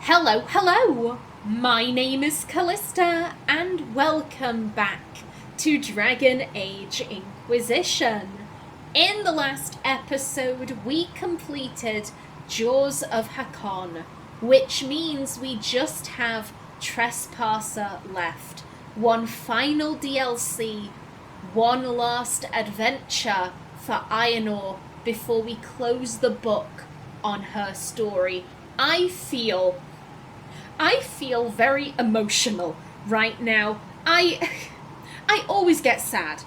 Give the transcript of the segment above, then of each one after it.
Hello! My name is Callista, and welcome back to Dragon Age Inquisition. In the last episode, we completed Jaws of Hakon, which means we just have Trespasser left. One final DLC, one last adventure for Aenor before we close the book on her story. I feel very emotional right now. I always get sad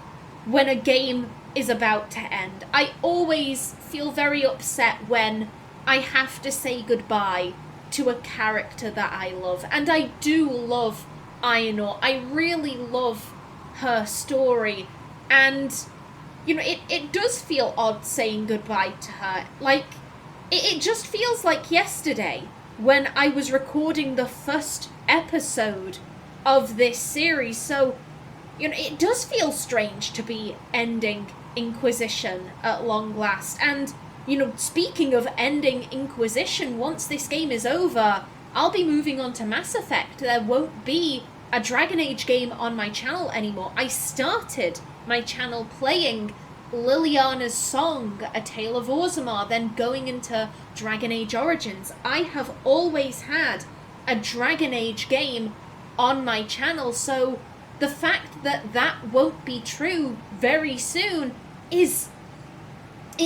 when a game is about to end. I always feel very upset when I have to say goodbye to a character that I love. And I do love Aenor. I really love her story. And, you know, it does feel odd saying goodbye to her. Like, it just feels like yesterday when I was recording the first episode of this series. So, you know, it does feel strange to be ending Inquisition at long last. And, you know, speaking of ending Inquisition, once this game is over, I'll be moving on to Mass Effect. There won't be a Dragon Age game on my channel anymore. I started my channel playing Liliana's Song, A Tale of Orzammar, then going into Dragon Age Origins. I have always had a Dragon Age game on my channel, so the fact that that won't be true very soon it's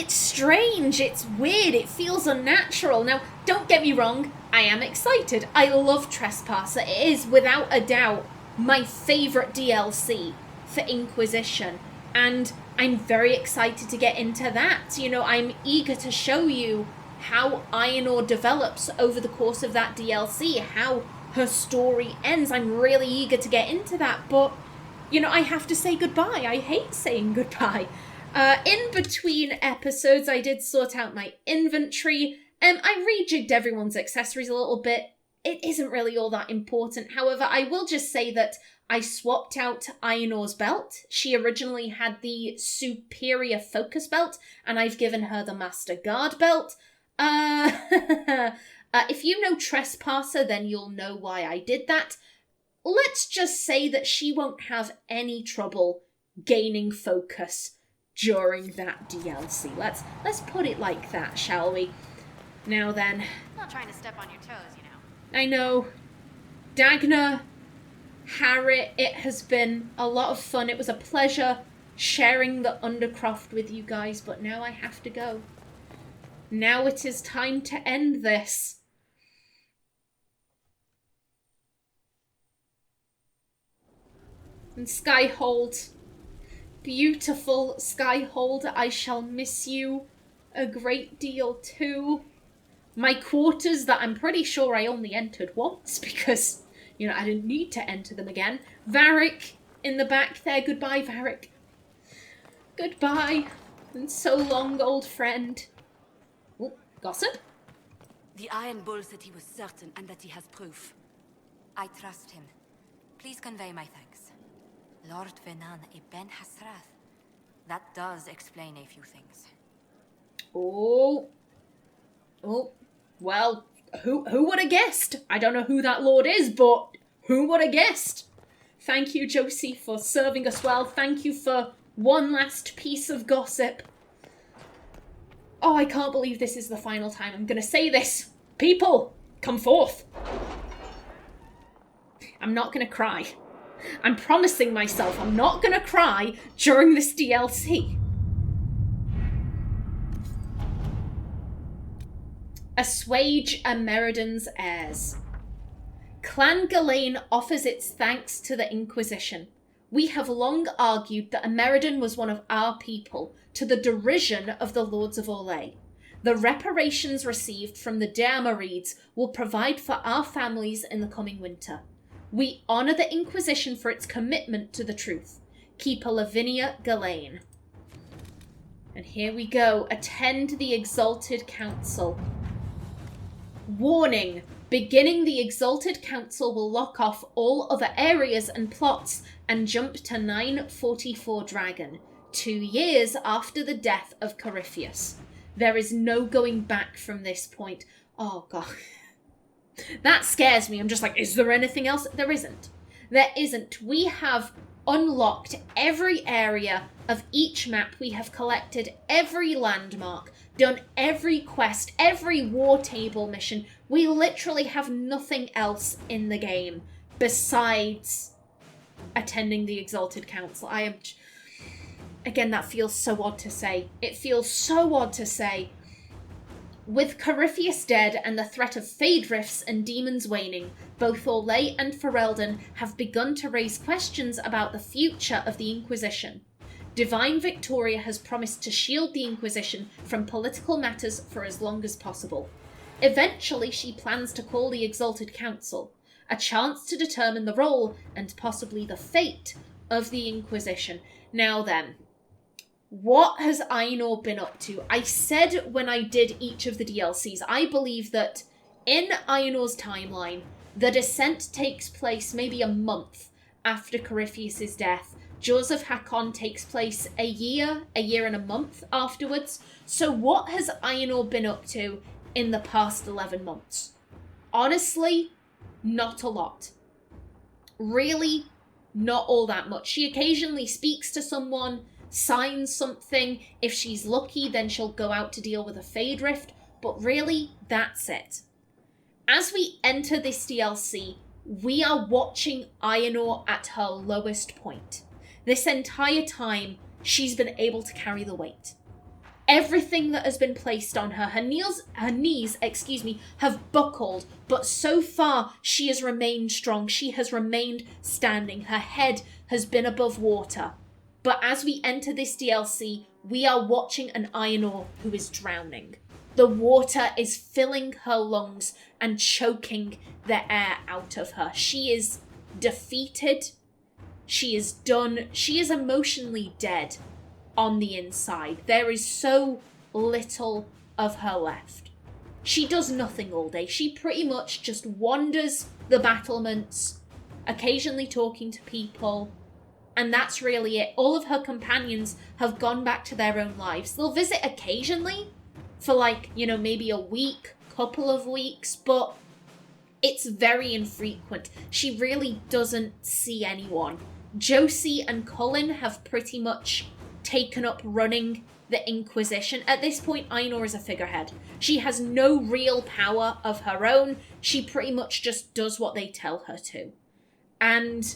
strange, it's weird, it feels unnatural. Now, don't get me wrong, I am excited. I love Trespasser. It is, without a doubt, my favourite DLC for Inquisition, and I'm very excited to get into that. You know, I'm eager to show you how Aenor develops over the course of that DLC, how her story ends. I'm really eager to get into that, but, you know, I have to say goodbye. I hate saying goodbye. In between episodes, I did sort out my inventory. I rejigged everyone's accessories a little bit. It isn't really all that important. However, I will just say that I swapped out Aenor's belt. She originally had the Superior Focus belt, and I've given her the Master Guard belt. If you know Trespasser, then you'll know why I did that. Let's just say that she won't have any trouble gaining focus during that DLC. Let's put it like that, shall we? Now then. Not trying to step on your toes, you know. I know. Dagna, Harry, it has been a lot of fun. It was a pleasure sharing the Undercroft with you guys, but now I have to go. Now it is time to end this. And Skyhold, beautiful Skyhold, I shall miss you a great deal too. My quarters that I'm pretty sure I only entered once because, you know, I didn't need to enter them again. Varric in the back there. Goodbye, Varric. Goodbye. And so long, old friend. Oh, gossip? The Iron Bull said he was certain and that he has proof. I trust him. Please convey my thanks. Lord Venan Ibn Hasrath. That does explain a few things. Oh, well, who would have guessed? I don't know who that lord is, but who would have guessed? Thank you, Josie, for serving us well. Thank you for one last piece of gossip. Oh, I can't believe this is the final time I'm going to say this. People, come forth. I'm not going to cry. I'm promising myself I'm not going to cry during this DLC. Assuage Ameridan's heirs. Clan Ghislaine offers its thanks to the Inquisition. We have long argued that Ameridan was one of our people, to the derision of the Lords of Orlais. The reparations received from the Deamarides will provide for our families in the coming winter. We honour the Inquisition for its commitment to the truth. Keeper Lavinia Ghislaine. And here we go. Attend the Exalted Council. Warning. Beginning the Exalted Council will lock off all other areas and plots and jump to 944 Dragon, 2 years after the death of Corypheus. There is no going back from this point. Oh, God. That scares me. I'm just like, is there anything else? There isn't. There isn't. We have unlocked every area of each map. We have collected every landmark, done every quest, every war table mission. We literally have nothing else in the game besides attending the Exalted Council. Again, that feels so odd to say. It feels so odd to say. With Corypheus dead and the threat of Fade Rifts and demons waning, both Orlais and Ferelden have begun to raise questions about the future of the Inquisition. Divine Victoria has promised to shield the Inquisition from political matters for as long as possible. Eventually, she plans to call the Exalted Council, a chance to determine the role and possibly the fate of the Inquisition. Now then, what has Aenor been up to? I said when I did each of the DLCs, I believe that in Aenor's timeline, the descent takes place maybe a month after Corypheus' death. Jaws of Hakon takes place a year and a month afterwards. So what has Aenor been up to in the past 11 months? Honestly, not a lot. Really, not all that much. She occasionally speaks to someone, signs something. If she's lucky, then she'll go out to deal with a Fade Rift. But really, that's it. As we enter this DLC, we are watching Aenor at her lowest point. This entire time, she's been able to carry the weight. Everything that has been placed on her, her knees, have buckled, but so far she has remained strong. She has remained standing. Her head has been above water. But as we enter this DLC, we are watching an Aenor who is drowning. The water is filling her lungs and choking the air out of her. She is defeated. She is done. She is emotionally dead on the inside. There is so little of her left. She does nothing all day. She pretty much just wanders the battlements, occasionally talking to people, and that's really it. All of her companions have gone back to their own lives. They'll visit occasionally for maybe a week, couple of weeks, but it's very infrequent. She really doesn't see anyone. Josie and Cullen have pretty much taken up running the Inquisition. At this point, Aenor is a figurehead. She has no real power of her own. She pretty much just does what they tell her to. And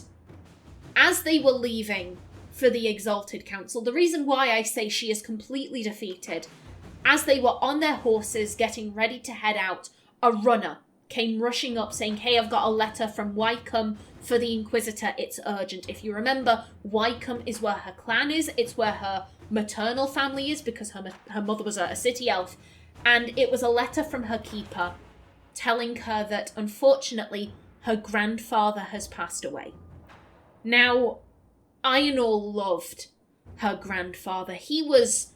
as they were leaving for the Exalted Council, the reason why I say she is completely defeated, as they were on their horses getting ready to head out, a runner came rushing up saying, "Hey, I've got a letter from Wycombe for the Inquisitor. It's urgent." If you remember, Wycombe is where her clan is. It's where her maternal family is because her mother was a city elf. And it was a letter from her keeper telling her that, unfortunately, her grandfather has passed away. Now, Aenor loved her grandfather. He was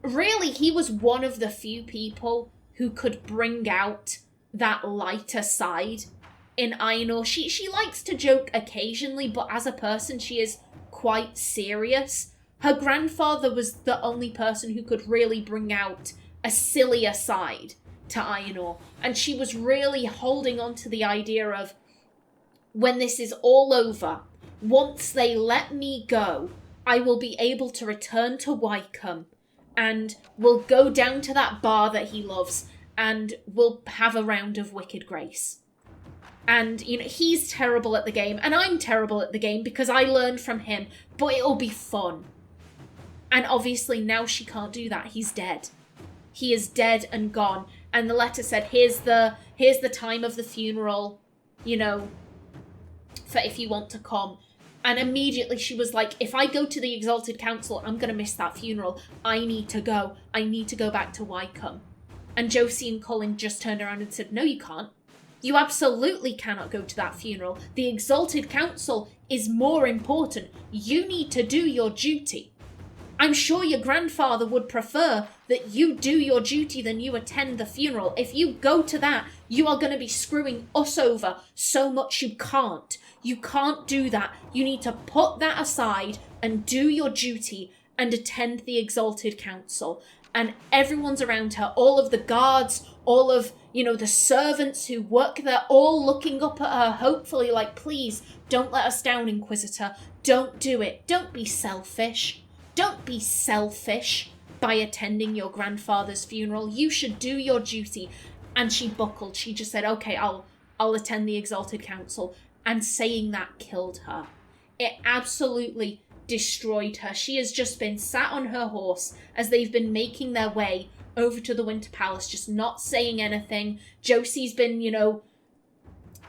one of the few people who could bring out that lighter side in Aenor. She likes to joke occasionally, but as a person, she is quite serious. Her grandfather was the only person who could really bring out a sillier side to Aenor, and she was really holding on to the idea of, when this is all over, once they let me go, I will be able to return to Wycombe and we'll go down to that bar that he loves and we'll have a round of Wicked Grace. And, he's terrible at the game, and I'm terrible at the game because I learned from him, but it'll be fun. And obviously now she can't do that. He's dead. He is dead and gone. And the letter said, here's the time of the funeral, for if you want to come. And immediately she was like, if I go to the Exalted Council, I'm going to miss that funeral. I need to go. I need to go back to Wycombe. And Josie and Cullen just turned around and said, no, you can't. You absolutely cannot go to that funeral. The Exalted Council is more important. You need to do your duty. I'm sure your grandfather would prefer that you do your duty than you attend the funeral. If you go to that, you are going to be screwing us over so much you can't. You can't do that. You need to put that aside and do your duty and attend the Exalted Council. And everyone's around her, all of the guards, all of, the servants who work there, all looking up at her, hopefully like, please, don't let us down, Inquisitor. Don't do it. Don't be selfish. Don't be selfish by attending your grandfather's funeral. You should do your duty. And she buckled. She just said, okay, I'll attend the Exalted Council. And saying that killed her. It absolutely destroyed her. She has just been sat on her horse as they've been making their way over to the Winter Palace, just not saying anything. Josie's been,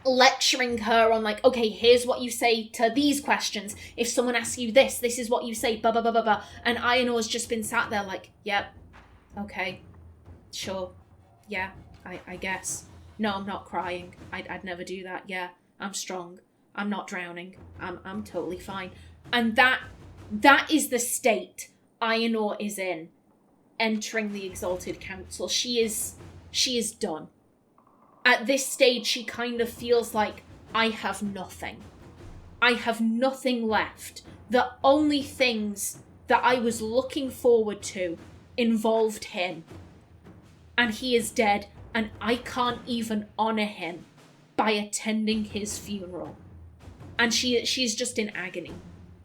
lecturing her on like, okay, here's what you say to these questions. If someone asks you this is what you say, blah, blah, blah, blah, blah. And Aenor's just been sat there like, yep, okay, sure, yeah, I guess. No, I'm not crying. I'd never do that. Yeah, I'm strong. I'm not drowning. I'm totally fine. And that is the state Aenor is in, entering the Exalted Council. She is done. At this stage, she kind of feels like, I have nothing. I have nothing left. The only things that I was looking forward to involved him. And he is dead, and I can't even honor him by attending his funeral. And she's just in agony.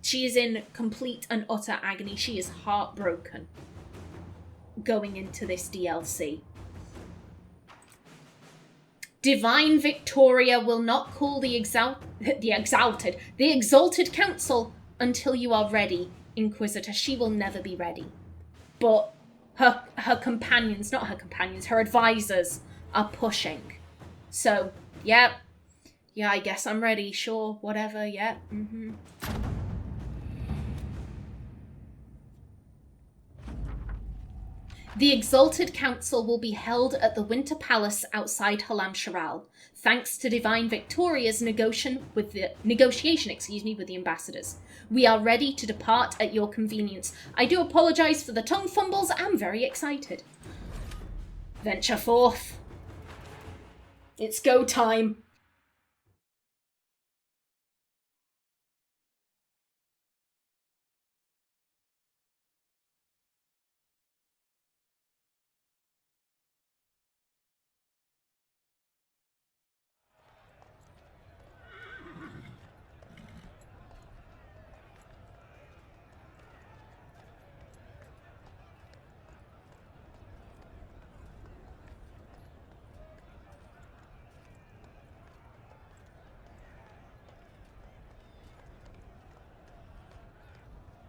She is in complete and utter agony. She is heartbroken going into this DLC. Divine Victoria will not call the Exalted Council until you are ready, Inquisitor. She will never be ready. But her companions, not her companions, her advisors are pushing. So, yeah, I guess I'm ready. Sure, whatever, yeah, The Exalted Council will be held at the Winter Palace outside Halam-Sharal, thanks to Divine Victoria's negotiation with the ambassadors. We are ready to depart at your convenience. I do apologise for the tongue fumbles. I'm very excited. Venture forth. It's go time.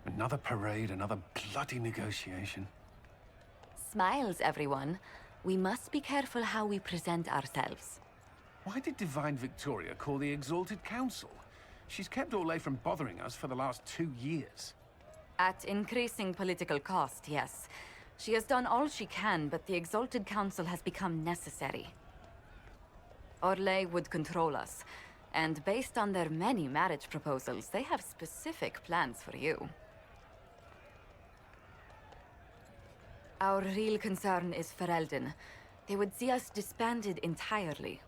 Another parade, another bloody negotiation. Smiles, everyone. We must be careful how we present ourselves. Why did Divine Victoria call the Exalted Council? She's kept Orlais from bothering us for the last 2 years. At increasing political cost, yes. She has done all she can, but the Exalted Council has become necessary. Orlais would control us, and based on their many marriage proposals, they have specific plans for you. Our real concern is Ferelden. They would see us disbanded entirely.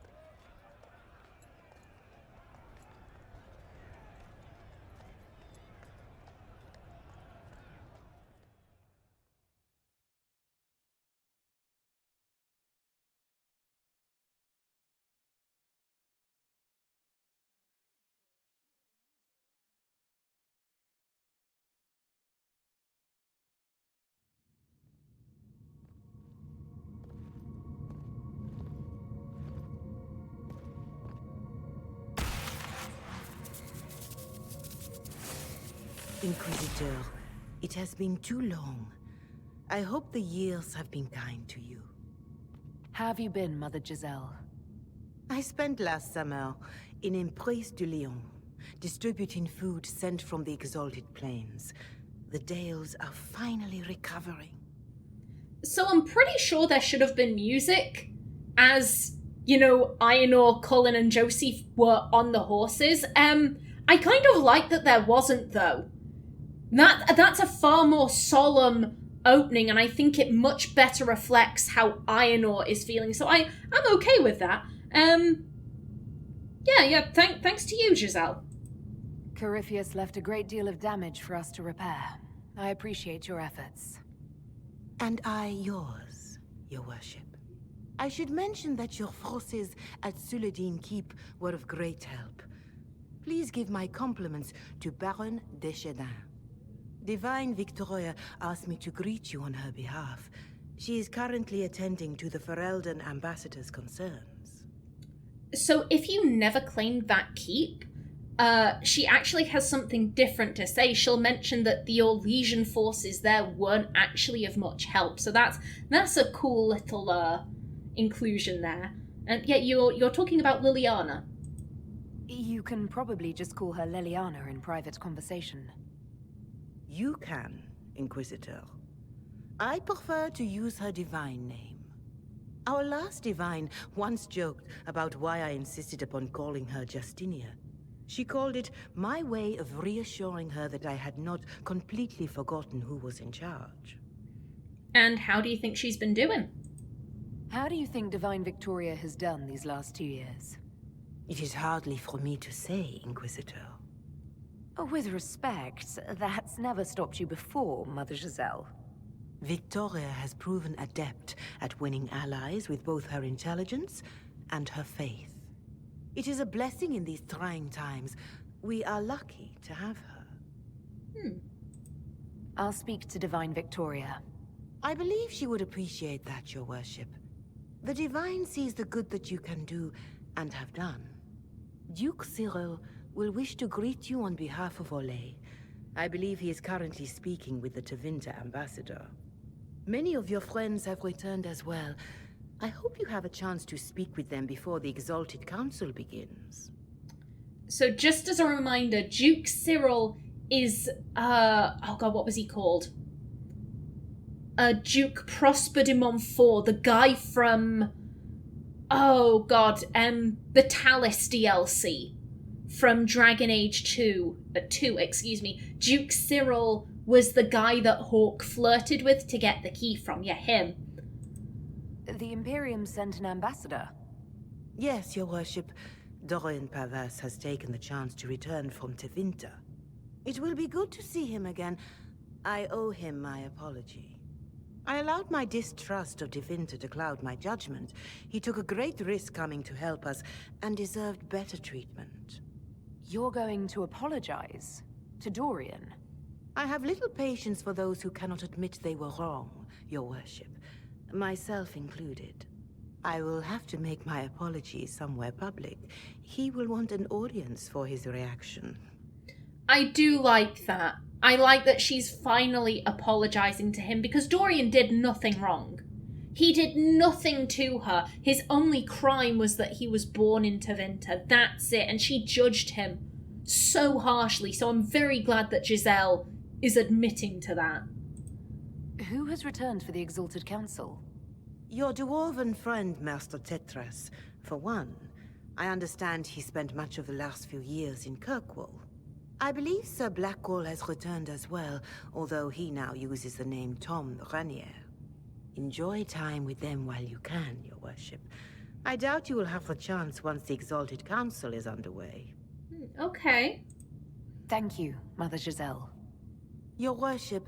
Inquisitor, it has been too long. I hope the years have been kind to you. How have you been, Mother Giselle? I spent last summer in Emprise de Lyon, distributing food sent from the Exalted Plains. The Dales are finally recovering. So I'm pretty sure there should have been music as, Aenor, Cullen, and Josie were on the horses. I kind of like that there wasn't, though. That's a far more solemn opening, and I think it much better reflects how Aenor is feeling. So I'm okay with that. Thanks to you, Giselle. Corypheus left a great deal of damage for us to repair. I appreciate your efforts. And I yours, your worship. I should mention that your forces at Suladin Keep were of great help. Please give my compliments to Baron Deschedin. Divine Victoria asked me to greet you on her behalf. She is currently attending to the Ferelden ambassador's concerns. So if you never claimed that keep, she actually has something different to say. She'll mention that the Orlesian forces there weren't actually of much help. So that's a cool little inclusion there. And yeah, you're talking about Liliana. You can probably just call her Liliana in private conversation. You can, Inquisitor. I prefer to use her divine name. Our last divine once joked about why I insisted upon calling her Justinia. She called it my way of reassuring her that I had not completely forgotten who was in charge. And how do you think she's been doing? How do you think Divine Victoria has done these last 2 years? It is hardly for me to say, Inquisitor. With respect, that's never stopped you before, Mother Giselle. Victoria has proven adept at winning allies with both her intelligence and her faith. It is a blessing in these trying times. We are lucky to have her. I'll speak to Divine Victoria. I believe she would appreciate that, Your Worship. The Divine sees the good that you can do and have done. Duke Cyril will wish to greet you on behalf of Orlais. I believe he is currently speaking with the Tevinter ambassador. Many of your friends have returned as well. I hope you have a chance to speak with them before the Exalted Council begins. So just as a reminder, Duke Cyril is, oh god, what was he called? Duke Prosper de Montfort, the guy from, oh god, the Talus DLC from Dragon Age 2, Duke Cyril was the guy that Hawke flirted with to get the key from, yeah, him. The Imperium sent an ambassador. Yes, Your Worship. Dorian Pavas has taken the chance to return from Tevinter. It will be good to see him again. I owe him my apology. I allowed my distrust of Tevinter to cloud my judgment. He took a great risk coming to help us, and deserved better treatment. You're going to apologize? To Dorian? I have little patience for those who cannot admit they were wrong, Your Worship. Myself included. I will have to make my apologies somewhere public. He will want an audience for his reaction. I do like that. I like that she's finally apologizing to him because Dorian did nothing wrong. He did nothing to her. His only crime was that he was born in Tevinter. That's it. And she judged him so harshly. So I'm very glad that Giselle is admitting to that. Who has returned for the Exalted Council? Your dwarven friend, Master Tetras. For one, I understand he spent much of the last few years in Kirkwall. I believe Sir Blackwall has returned as well, although he now uses the name Tom Ranier. Enjoy time with them while you can, Your Worship. I doubt you will have the chance once the Exalted Council is underway. Okay. Thank you, Mother Giselle. Your Worship,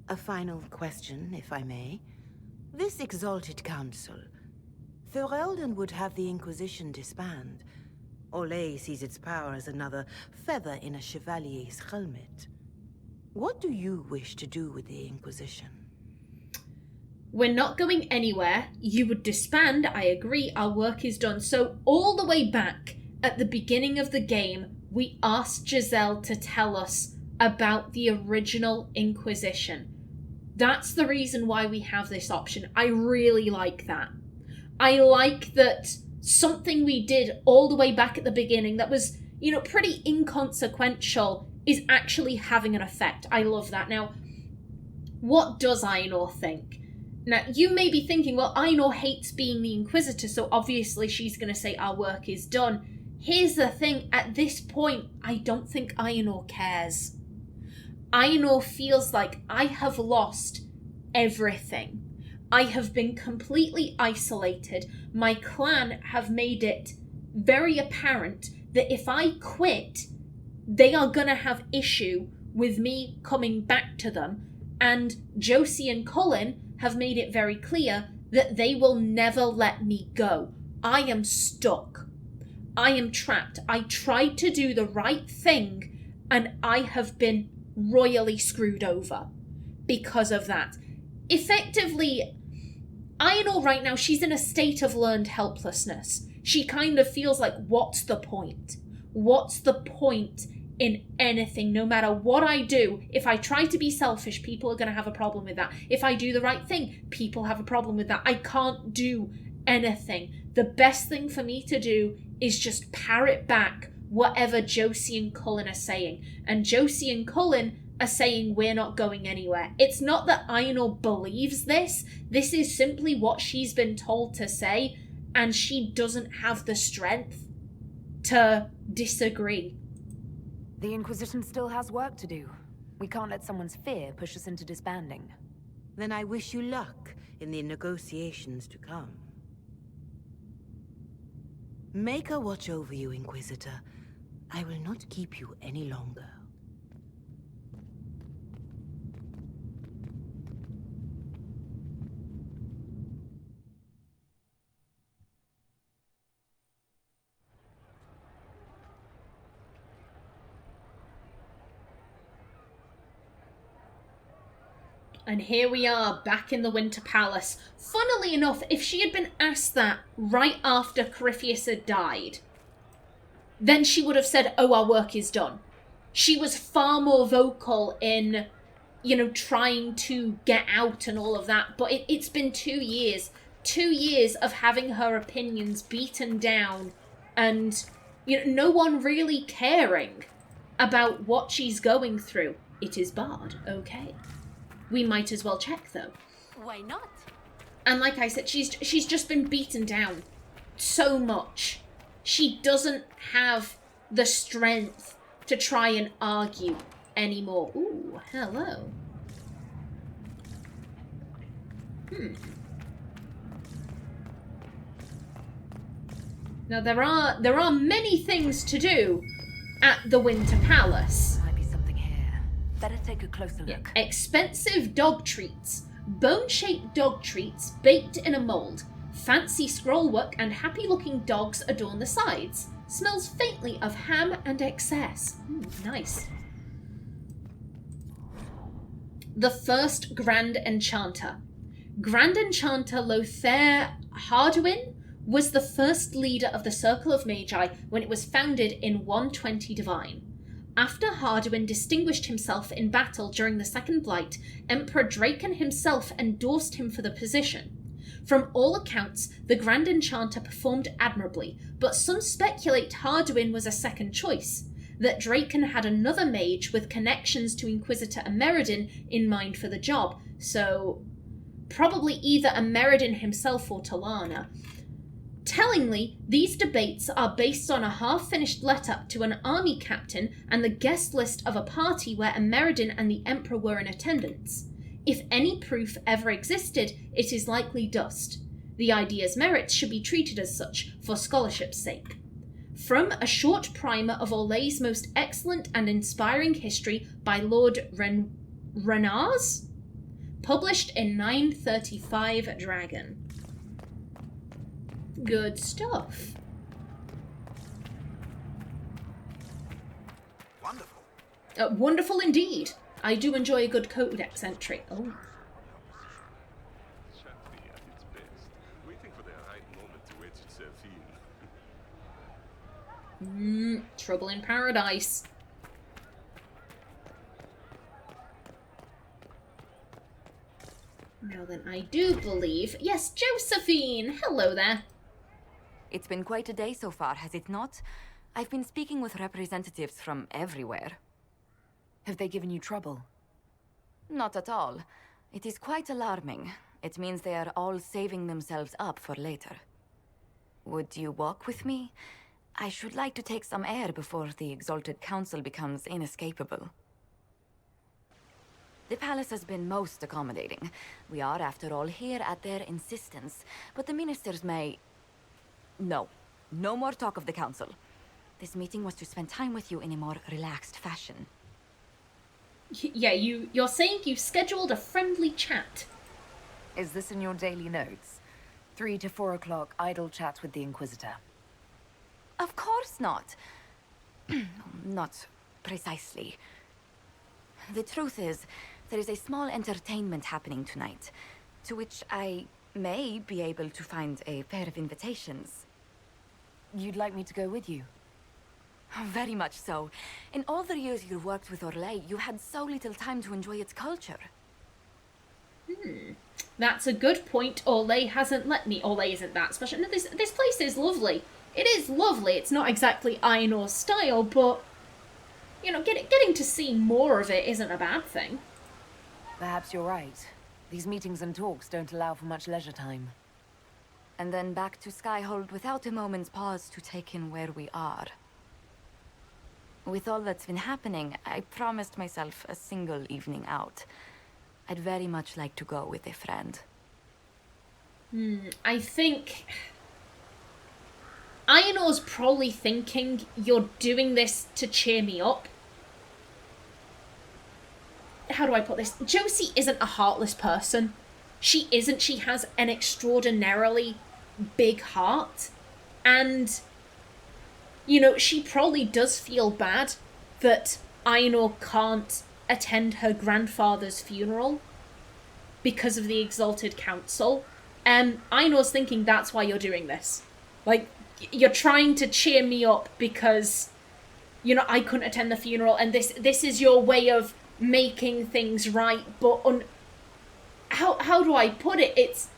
a final question, if I may. This Exalted Council, Ferelden would have the Inquisition disband. Orlais sees its power as another feather in a chevalier's helmet. What do you wish to do with the Inquisition? We're not going anywhere. You would disband, I agree, our work is done. So all the way back at the beginning of the game, we asked Giselle to tell us about the original Inquisition. That's the reason why we have this option. I really like that. I like that something we did all the way back at the beginning that was, pretty inconsequential is actually having an effect. I love that. Now, what does Aenor think? Now, you may be thinking, well, Aenor hates being the Inquisitor, so obviously she's going to say our work is done. Here's the thing, at this point, I don't think Aenor cares. Aenor feels like I have lost everything. I have been completely isolated. My clan have made it very apparent that if I quit, they are going to have issue with me coming back to them. And Josie and Colin have made it very clear that they will never let me go. I am stuck. I am trapped. I tried to do the right thing, and I have been royally screwed over because of that. Effectively, Aenor right now, she's in a state of learned helplessness. She kind of feels like, what's the point? What's the point in anything? No matter what I do, if I try to be selfish, people are going to have a problem with that. If I do the right thing, people have a problem with that. I can't do anything. The best thing for me to do is just parrot back whatever Josie and Cullen are saying. And Josie and Cullen are saying we're not going anywhere. It's not that Aenor believes this. This is simply what she's been told to say, and she doesn't have the strength to disagree. The Inquisition still has work to do. We can't let someone's fear push us into disbanding. Then I wish you luck in the negotiations to come. Make a watch over you, Inquisitor. I will not keep you any longer. And here we are, back in the Winter Palace. Funnily enough, if she had been asked that right after Corypheus had died, then she would have said, oh, our work is done. She was far more vocal in, trying to get out and all of that. But it's been 2 years. 2 years of having her opinions beaten down and, no one really caring about what she's going through. It is barred, okay. We might as well check, though. Why not? And like I said, she's just been beaten down so much. She doesn't have the strength to try and argue anymore. Ooh, hello. Now there are many things to do at the Winter Palace. Might be something here. Better take a closer look. Expensive dog treats. Bone-shaped dog treats baked in a mold. Fancy scrollwork and happy-looking dogs adorn the sides. Smells faintly of ham and excess. Nice. The first Grand Enchanter. Grand Enchanter Lothair Harduin was the first leader of the Circle of Magi when it was founded in 120 Divine. After Harduin distinguished himself in battle during the Second Blight, Emperor Draken himself endorsed him for the position. From all accounts, the Grand Enchanter performed admirably, but some speculate Harduin was a second choice, that Draken had another mage with connections to Inquisitor Emeridin in mind for the job, so probably either Emeridin himself or Talana. Tellingly, these debates are based on a half-finished letter to an army captain and the guest list of a party where Emeridin and the Emperor were in attendance. If any proof ever existed, it is likely dust. The idea's merits should be treated as such, for scholarship's sake. From A Short Primer of Orlais' Most Excellent and Inspiring History by Lord Renars, published in 935 Dragon. Good stuff. Wonderful. Wonderful indeed. I do enjoy a good codex entry. Oh. Chappy at its best, waiting for the right moment to wedge itself in. Trouble in Paradise. Now then, I do believe... Yes, Josephine! Hello there. It's been quite a day so far, has it not? I've been speaking with representatives from everywhere. Have they given you trouble? Not at all. It is quite alarming. It means they are all saving themselves up for later. Would you walk with me? I should like to take some air before the Exalted Council becomes inescapable. The palace has been most accommodating. We are, after all, here at their insistence. But the ministers may... No. No more talk of the council. This meeting was to spend time with you in a more relaxed fashion. Yeah, you're saying you scheduled a friendly chat. Is this in your daily notes? 3 to 4 o'clock, idle chat with the Inquisitor. Of course not. Not precisely. The truth is, there is a small entertainment happening tonight, to which I may be able to find a pair of invitations. You'd like me to go with you? Very much so. In all the years you worked with Orlais, you had so little time to enjoy its culture. That's a good point. Orlais hasn't let me. Orlais isn't that special. No, this place is lovely. It is lovely. It's not exactly Aenor's style, but, you know, getting to see more of it isn't a bad thing. Perhaps you're right. These meetings and talks don't allow for much leisure time. And then back to Skyhold without a moment's pause to take in where we are. With all that's been happening, I promised myself a single evening out. I'd very much like to go with a friend. I think Aenor's probably thinking you're doing this to cheer me up. How do I put this? Josie isn't a heartless person. She isn't. She has an extraordinarily big heart. And, you know, she probably does feel bad that Aenor can't attend her grandfather's funeral because of the Exalted Council. Aenor's thinking that's why you're doing this. Like, you're trying to cheer me up because, you know, I couldn't attend the funeral, and this is your way of making things right, but how do I put it?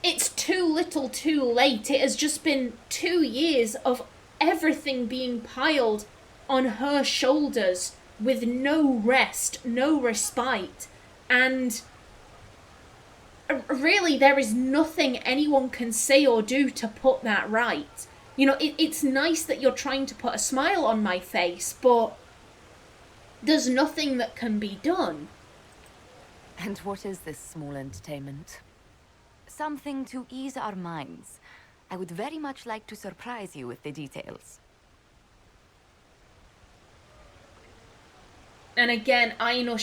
It's too little too late. It has just been 2 years of everything being piled on her shoulders with no rest, no respite, and really there is nothing anyone can say or do to put that right. You know, it's nice that you're trying to put a smile on my face, but there's nothing that can be done. And what is this small entertainment? Something to ease our minds. I would very much like to surprise you with the details. And again, Aenor,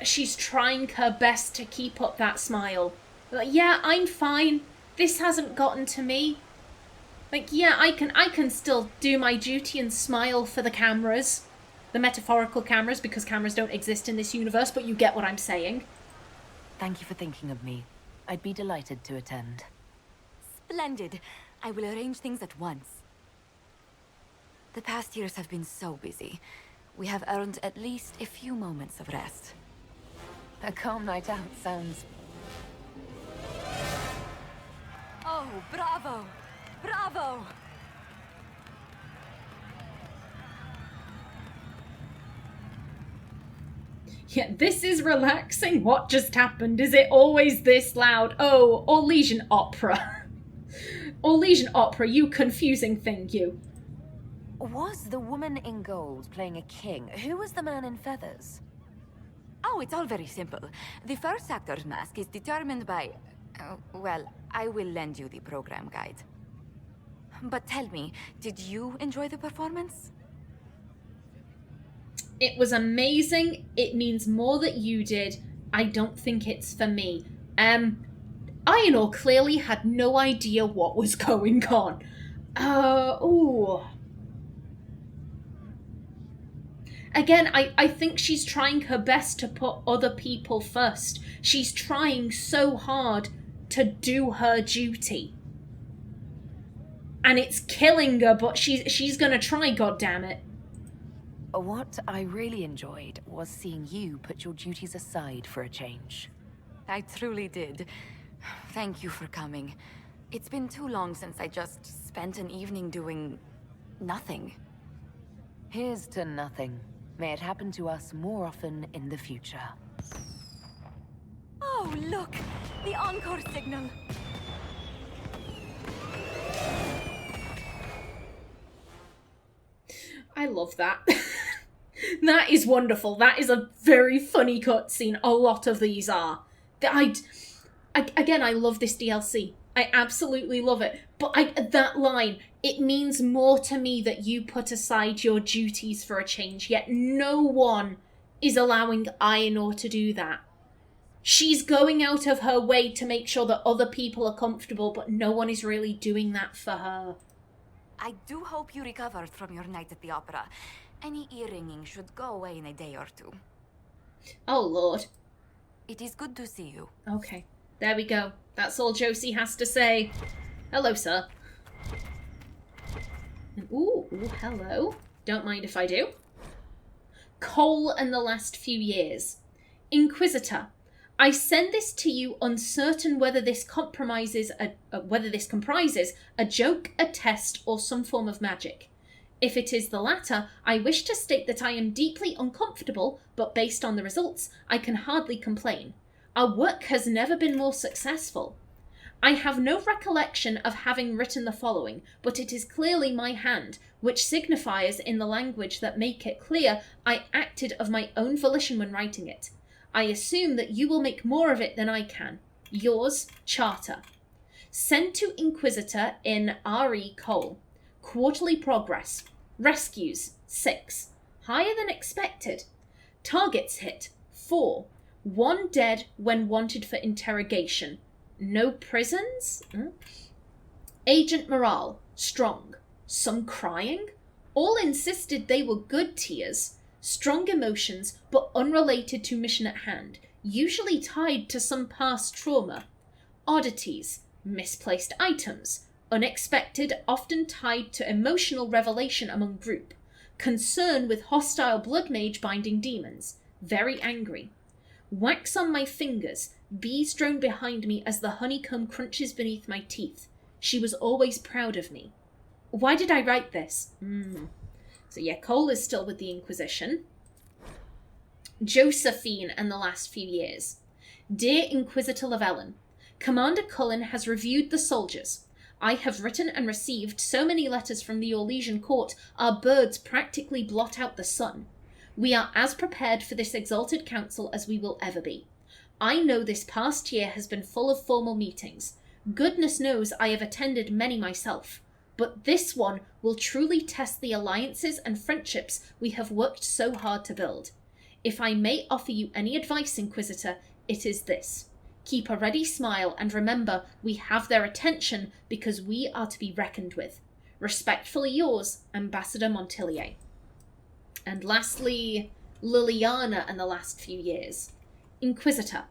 she's trying her best to keep up that smile. Like, yeah, I'm fine. This hasn't gotten to me. Like, yeah, I can still do my duty and smile for the cameras. The metaphorical cameras, because cameras don't exist in this universe, but you get what I'm saying. Thank you for thinking of me. I'd be delighted to attend. Splendid. I will arrange things at once. The past years have been so busy. We have earned at least a few moments of rest. A calm night out sounds... Oh, bravo! Bravo! Yeah, this is relaxing. What just happened? Is it always this loud? Oh, Orlesian opera. Orlesian opera, you confusing thing, you. Was the woman in gold playing a king? Who was the man in feathers? Oh, it's all very simple. The first actor's mask is determined by... well, I will lend you the program guide. But tell me, did you enjoy the performance? It was amazing. It means more that you did. I don't think it's for me. Aenor clearly had no idea what was going on. Ooh. Again, I think she's trying her best to put other people first. She's trying so hard to do her duty. And it's killing her, but she's gonna try, goddammit. What I really enjoyed was seeing you put your duties aside for a change. I truly did. Thank you for coming. It's been too long since I just spent an evening doing... nothing. Here's to nothing. May it happen to us more often in the future. Oh, look! The encore signal! I love that. That is wonderful. That is a very funny cutscene. A lot of these are. Again, I love this DLC. I absolutely love it. But that line, it means more to me that you put aside your duties for a change, yet no one is allowing Aenor to do that. She's going out of her way to make sure that other people are comfortable, but no one is really doing that for her. I do hope you recovered from your night at the opera. Any ear-ringing should go away in a day or two. Oh, Lord. It is good to see you. Okay, there we go. That's all Josie has to say. Hello, sir. And, ooh, hello. Don't mind if I do. Cowl and the last few years. Inquisitor, I send this to you uncertain whether this comprises a joke, a test, or some form of magic. If it is the latter, I wish to state that I am deeply uncomfortable, but based on the results, I can hardly complain. Our work has never been more successful. I have no recollection of having written the following, but it is clearly my hand, which signifies in the language that make it clear I acted of my own volition when writing it. I assume that you will make more of it than I can. Yours, Charter. Sent to Inquisitor in R.E. Cowl. Quarterly progress. Rescues, 6. Higher than expected. Targets hit, 4. 1 dead when wanted for interrogation. No prisons? Agent morale, strong. Some crying? All insisted they were good tears. Strong emotions, but unrelated to mission at hand, usually tied to some past trauma. Oddities, misplaced items, unexpected, often tied to emotional revelation among group. Concern with hostile blood mage binding demons. Very angry. Wax on my fingers, bees drone behind me as the honeycomb crunches beneath my teeth. She was always proud of me. Why did I write this? So yeah, Cowl is still with the Inquisition. Josephine and the last few years. Dear Inquisitor Llewellyn, Commander Cullen has reviewed the soldiers. I have written and received so many letters from the Orlesian court, our birds practically blot out the sun. We are as prepared for this Exalted Council as we will ever be. I know this past year has been full of formal meetings. Goodness knows I have attended many myself. But this one will truly test the alliances and friendships we have worked so hard to build. If I may offer you any advice, Inquisitor, it is this. Keep a ready smile and remember we have their attention because we are to be reckoned with. Respectfully yours, Ambassador Montillier. And lastly, Liliana and the last few years. Inquisitor,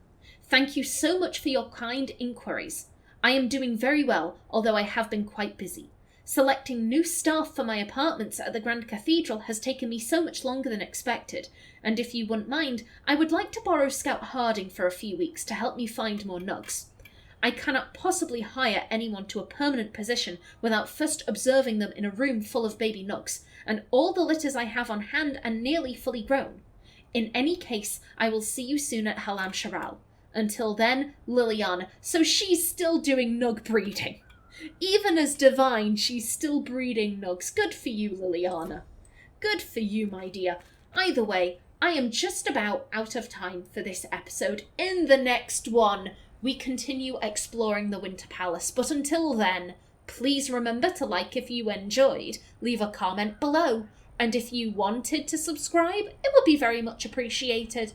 thank you so much for your kind inquiries. I am doing very well, although I have been quite busy. Selecting new staff for my apartments at the Grand Cathedral has taken me so much longer than expected, and if you wouldn't mind, I would like to borrow Scout Harding for a few weeks to help me find more nugs. I cannot possibly hire anyone to a permanent position without first observing them in a room full of baby nugs, and all the litters I have on hand are nearly fully grown. In any case, I will see you soon at Halam Sharal. Until then, Liliana, so she's still doing nug breeding. Even as divine, she's still breeding nugs. Good for you, Liliana. Good for you, my dear. Either way, I am just about out of time for this episode. In the next one, we continue exploring the Winter Palace. But until then, please remember to like if you enjoyed, leave a comment below, and if you wanted to subscribe, it would be very much appreciated.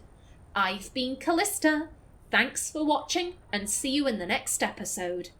I've been Callista. Thanks for watching, and see you in the next episode.